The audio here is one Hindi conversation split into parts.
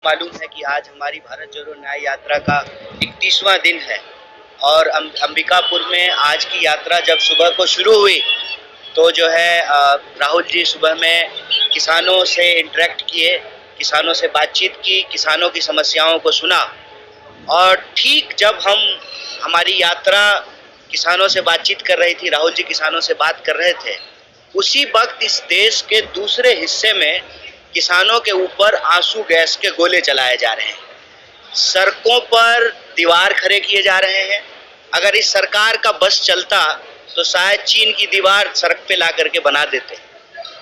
मालूम है कि आज हमारी भारत जोड़ो न्याय यात्रा का 31वां दिन है और अंबिकापुर में आज की यात्रा जब सुबह को शुरू हुई तो जो है राहुल जी सुबह में किसानों से इंटरेक्ट किए, किसानों से बातचीत की, किसानों की समस्याओं को सुना। और ठीक जब हमारी यात्रा किसानों से बातचीत कर रही थी, राहुल जी किसानों से बात कर रहे थे, उसी वक्त इस देश के दूसरे हिस्से में किसानों के ऊपर आंसू गैस के गोले चलाए जा रहे हैं। सड़कों पर दीवार खड़े किए जा रहे हैं। अगर इस सरकार का बस चलता तो शायद चीन की दीवार सड़क पे ला करके बना देते।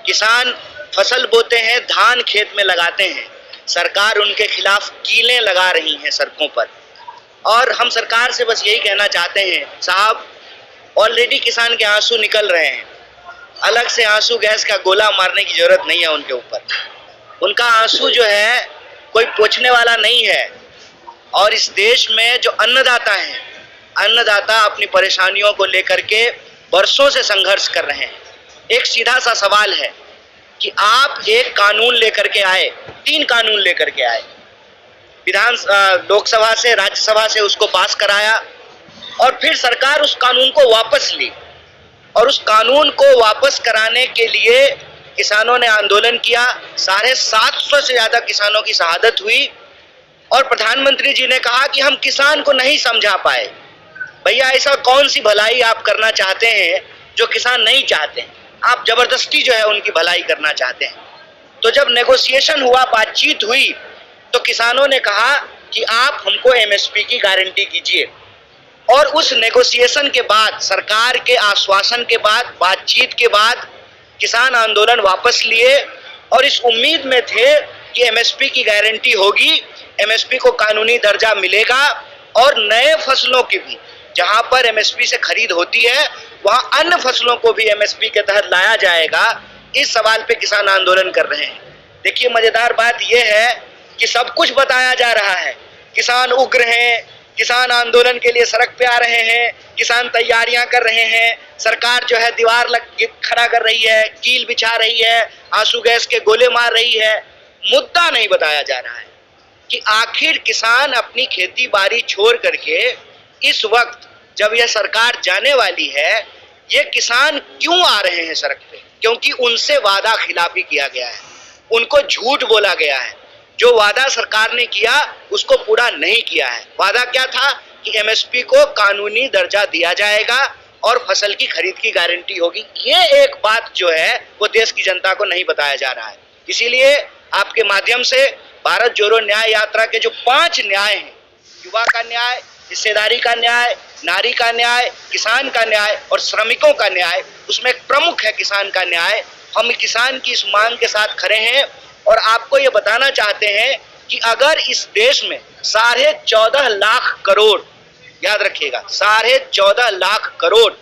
किसान फसल बोते हैं, धान खेत में लगाते हैं, सरकार उनके खिलाफ कीलें लगा रही है सड़कों पर। और हम सरकार से बस यही कहना चाहते हैं, साहब ऑलरेडी किसान के आंसू निकल रहे हैं, अलग से आंसू गैस का गोला मारने की जरूरत नहीं है उनके ऊपर। उनका आंसू जो है कोई पोंछने वाला नहीं है। और इस देश में जो अन्नदाता हैं, अन्नदाता अपनी परेशानियों को लेकर के वर्षों से संघर्ष कर रहे हैं। एक सीधा सा सवाल है कि आप एक कानून लेकर के आए, 3 कानून लेकर के आए, लोकसभा से राज्यसभा से उसको पास कराया और फिर सरकार उस कानून को वापस ली। और उस कानून को वापस कराने के लिए किसानों ने आंदोलन किया। 750 से ज्यादा किसानों की शहादत हुई और प्रधानमंत्री जी ने कहा कि हम किसान को नहीं समझा पाए। भैया, ऐसा कौन सी भलाई आप करना चाहते हैं जो किसान नहीं चाहते हैं? आप जबरदस्ती जो है उनकी भलाई करना चाहते हैं। तो जब नेगोशिएशन हुआ, बातचीत हुई, तो किसानों ने कहा कि आप हमको एमएसपी की गारंटी कीजिए। और उस नेगोशिएशन के बाद, सरकार के आश्वासन के बाद, बातचीत के बाद किसान आंदोलन वापस लिए और इस उम्मीद में थे कि एमएसपी की गारंटी होगी, एमएसपी को कानूनी दर्जा मिलेगा और नए फसलों की भी, जहां पर एमएसपी से खरीद होती है, वहां अन्य फसलों को भी एमएसपी के तहत लाया जाएगा। इस सवाल पे किसान आंदोलन कर रहे हैं। देखिए, मजेदार बात यह है कि सब कुछ बताया जा रहा है, किसान उग्र हैं, किसान आंदोलन के लिए सड़क पे आ रहे हैं, किसान तैयारियां कर रहे हैं, सरकार जो है दीवार खड़ा कर रही है, कील बिछा रही है, आंसू गैस के गोले मार रही है। मुद्दा नहीं बताया जा रहा है कि आखिर किसान अपनी खेती बाड़ी छोड़ करके इस वक्त जब यह सरकार जाने वाली है, ये किसान क्यों आ रहे हैं सड़क पे? क्योंकि उनसे वादा खिलाफी किया गया है, उनको झूठ बोला गया है। जो वादा सरकार ने किया उसको पूरा नहीं किया है। वादा क्या था कि एमएसपी को कानूनी दर्जा दिया जाएगा और फसल की खरीद की गारंटी होगी। ये एक बात जो है वो देश की जनता को नहीं बताया जा रहा है। इसीलिए आपके माध्यम से भारत जोड़ो न्याय यात्रा के जो 5 न्याय हैं, युवा का न्याय, हिस्सेदारी का न्याय, नारी का न्याय, किसान का न्याय और श्रमिकों का न्याय, उसमें एक प्रमुख है किसान का न्याय। हम किसान की इस मांग के साथ खड़े हैं और आपको ये बताना चाहते हैं कि अगर इस देश में 14.5 लाख करोड़, याद रखिएगा, 14.5 लाख करोड़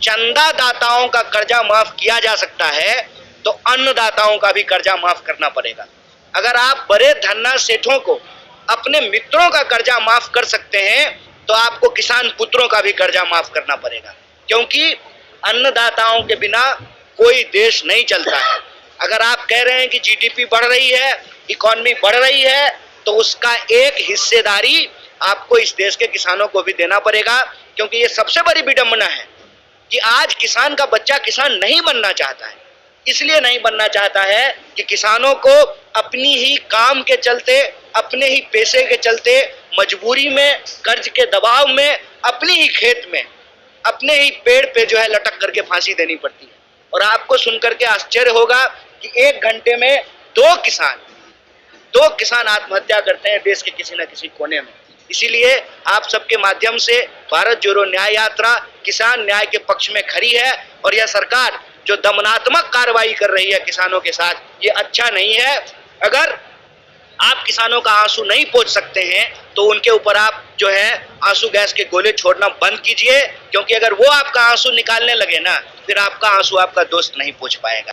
चंदादाताओं का कर्जा माफ किया जा सकता है तो अन्नदाताओं का भी कर्जा माफ करना पड़ेगा। अगर आप बड़े धन्ना सेठों को, अपने मित्रों का कर्जा माफ कर सकते हैं तो आपको किसान पुत्रों का भी कर्जा माफ करना पड़ेगा, क्योंकि अन्नदाताओं के बिना कोई देश नहीं चलता है। अगर आप कह रहे हैं कि जीडीपी बढ़ रही है, इकोनॉमी बढ़ रही है, तो उसका एक हिस्सेदारी आपको इस देश के किसानों को भी देना पड़ेगा। क्योंकि ये सबसे बड़ी विडंबना है कि आज किसान का बच्चा किसान नहीं बनना चाहता है। इसलिए नहीं बनना चाहता है कि किसानों को अपनी ही काम के चलते, अपने ही पैसे के चलते, मजबूरी में, कर्ज के दबाव में, अपनी ही खेत में, अपने ही पेड़ पे जो है लटक करके फांसी देनी पड़ती है। और आपको सुनकर के आश्चर्य होगा कि 1 घंटे में 2 किसान आत्महत्या करते हैं देश के किसी न किसी कोने में। इसीलिए आप सबके माध्यम से भारत जोड़ो न्याय यात्रा किसान न्याय के पक्ष में खड़ी है। और यह सरकार जो दमनात्मक कार्रवाई कर रही है किसानों के साथ, ये अच्छा नहीं है। अगर आप किसानों का आंसू नहीं पोंछ सकते हैं तो उनके ऊपर आप जो है आंसू गैस के गोले छोड़ना बंद कीजिए, क्योंकि अगर वो आपका आंसू निकालने लगे ना, फिर आपका आंसू आपका दोस्त नहीं पोंछ पाएगा।